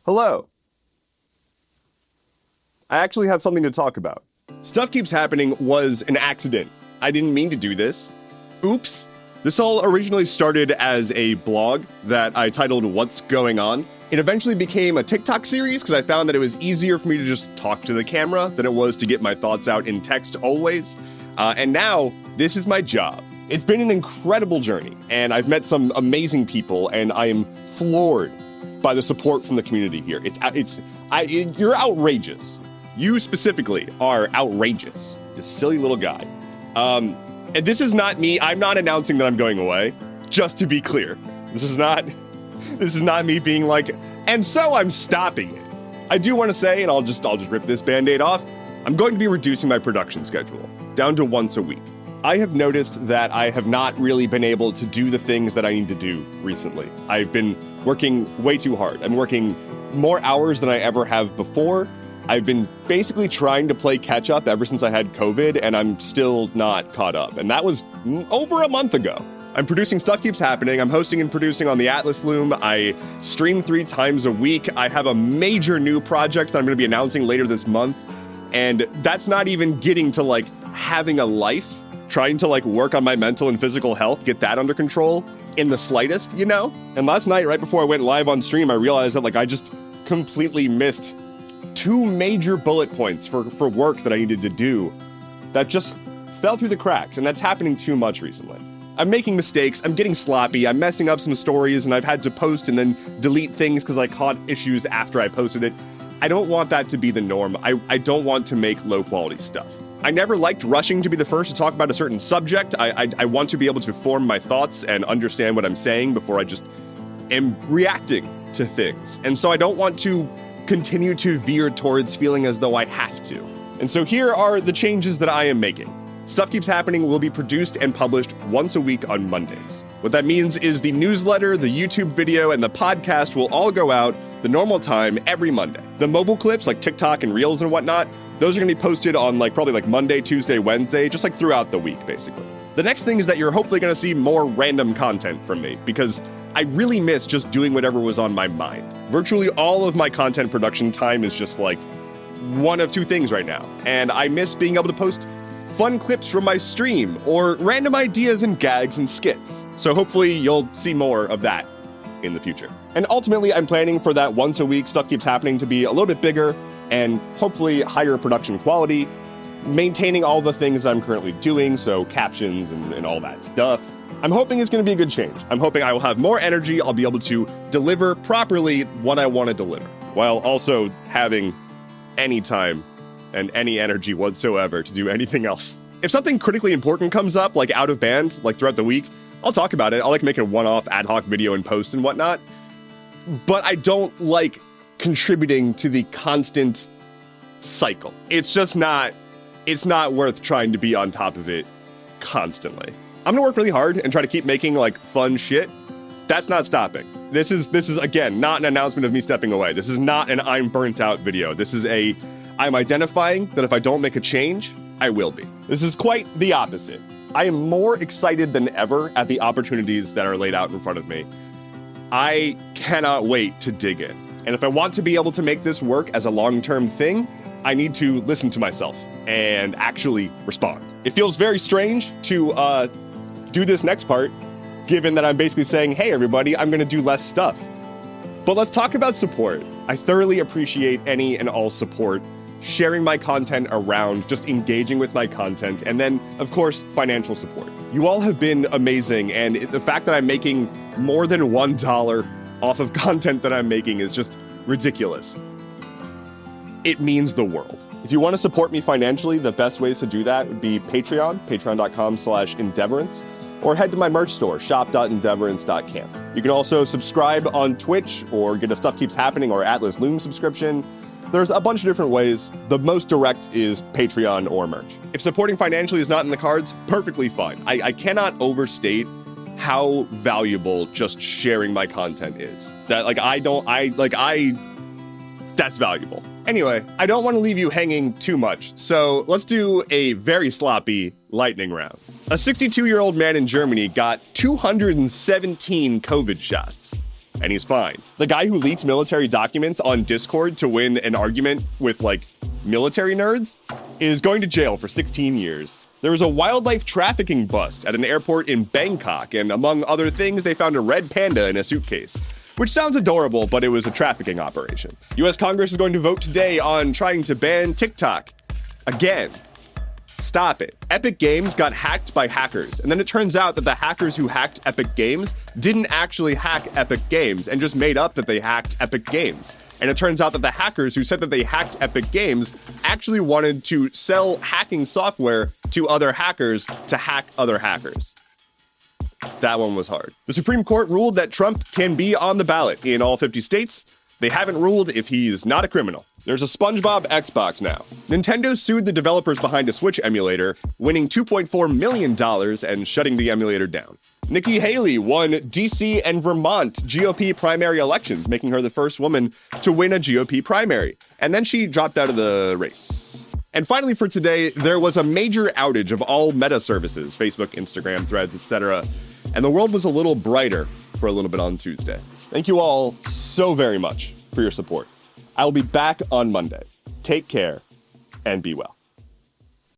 Hello. I actually have something to talk about. Stuff Keeps Happening was an accident. I didn't mean to do this. Oops. This all originally started as a blog that I titled What's Going On. It eventually became a TikTok series because I found that it was easier for me to just talk to the camera than it was to get my thoughts out in text always. And now, this is my job. It's been an incredible journey, and I've met some amazing people, and I am floored by the support from the community here. You're outrageous. You specifically are outrageous. You silly little guy. And this is not me. I'm not announcing that I'm going away. Just to be clear, this is not me being like, and so I'm stopping it. I do want to say, and I'll just rip this Band-Aid off. I'm going to be reducing my production schedule down to once a week. I have noticed that I have not really been able to do the things that I need to do recently. I've been working way too hard. I'm working more hours than I ever have before. I've been basically trying to play catch up ever since I had COVID, and I'm still not caught up. And that was over a month ago. I'm producing Stuff Keeps Happening. I'm hosting and producing on the Atlas Loom. I stream 3 times a week. I have a major new project that I'm going to be announcing later this month. And that's not even getting to like having a life, trying to like work on my mental and physical health, get that under control in the slightest, you know? And last night, right before I went live on stream, I realized that like I just completely missed 2 major bullet points for work that I needed to do that just fell through the cracks, and that's happening too much recently. I'm making mistakes, I'm getting sloppy, I'm messing up some stories, and I've had to post and then delete things because I caught issues after I posted it. I don't want that to be the norm. I don't want to make low-quality stuff. I never liked rushing to be the first to talk about a certain subject. I want to be able to form my thoughts and understand what I'm saying before I just am reacting to things. And so I don't want to continue to veer towards feeling as though I have to. And so here are the changes that I am making. Stuff Keeps Happening will be produced and published once a week on Mondays. What that means is the newsletter, the YouTube video, and the podcast will all go out the normal time every Monday. The mobile clips like TikTok and Reels and whatnot, those are going to be posted on probably Monday, Tuesday, Wednesday, just throughout the week, basically. The next thing is that you're hopefully going to see more random content from me because I really miss just doing whatever was on my mind. Virtually all of my content production time is just one of 2 things right now. And I miss being able to post fun clips from my stream or random ideas and gags and skits. So hopefully you'll see more of that in the future. And ultimately, I'm planning for that once a week Stuff Keeps Happening to be a little bit bigger and hopefully higher production quality, maintaining all the things that I'm currently doing, so captions and all that stuff. I'm hoping it's going to be a good change. I'm hoping I will have more energy. I'll be able to deliver properly what I want to deliver, while also having any time and any energy whatsoever to do anything else. If something critically important comes up, out of band, throughout the week, I'll talk about it. I'll make a one-off ad hoc video and post and whatnot. But I don't like contributing to the constant cycle. It's not worth trying to be on top of it constantly. I'm gonna work really hard and try to keep making fun shit. That's not stopping. This is again not an announcement of me stepping away. This is not an I'm burnt out video. This is I'm identifying that if I don't make a change, I will be. This is quite the opposite. I am more excited than ever at the opportunities that are laid out in front of me. I cannot wait to dig in. And if I want to be able to make this work as a long-term thing, I need to listen to myself and actually respond. It feels very strange to do this next part, given that I'm basically saying, hey, everybody, I'm going to do less stuff. But let's talk about support. I thoroughly appreciate any and all support, sharing my content around, just engaging with my content, and then, of course, financial support. You all have been amazing, and the fact that I'm making more than $1 off of content that I'm making is just ridiculous. It means the world. If you want to support me financially, the best ways to do that would be Patreon, patreon.com/Endeavorance, or head to my merch store, shop.endeavorance.camp. You can also subscribe on Twitch or get a Stuff Keeps Happening or Atlas Loom subscription. There's a bunch of different ways. The most direct is Patreon or merch. If supporting financially is not in the cards, perfectly fine. I cannot overstate how valuable just sharing my content is. That's valuable. Anyway, I don't want to leave you hanging too much, so let's do a very sloppy lightning round. A 62-year-old man in Germany got 217 COVID shots. and he's fine. The guy who leaked military documents on Discord to win an argument with, like, military nerds is going to jail for 16 years. There was a wildlife trafficking bust at an airport in Bangkok, and among other things, they found a red panda in a suitcase. Which sounds adorable, but it was a trafficking operation. US Congress is going to vote today on trying to ban TikTok. Again. Stop it. Epic Games got hacked by hackers, and then it turns out that the hackers who hacked Epic Games didn't actually hack Epic Games and just made up that they hacked Epic Games. And it turns out that the hackers who said that they hacked Epic Games actually wanted to sell hacking software to other hackers to hack other hackers. That one was hard. The Supreme Court ruled that Trump can be on the ballot in all 50 states. They haven't ruled if he's not a criminal. There's a SpongeBob Xbox now. Nintendo sued the developers behind a Switch emulator, winning $2.4 million and shutting the emulator down. Nikki Haley won DC and Vermont GOP primary elections, making her the first woman to win a GOP primary. And then she dropped out of the race. And finally for today, there was a major outage of all Meta services, Facebook, Instagram, Threads, etc. And the world was a little brighter for a little bit on Tuesday. Thank you all so very much for your support. I will be back on Monday. Take care and be well.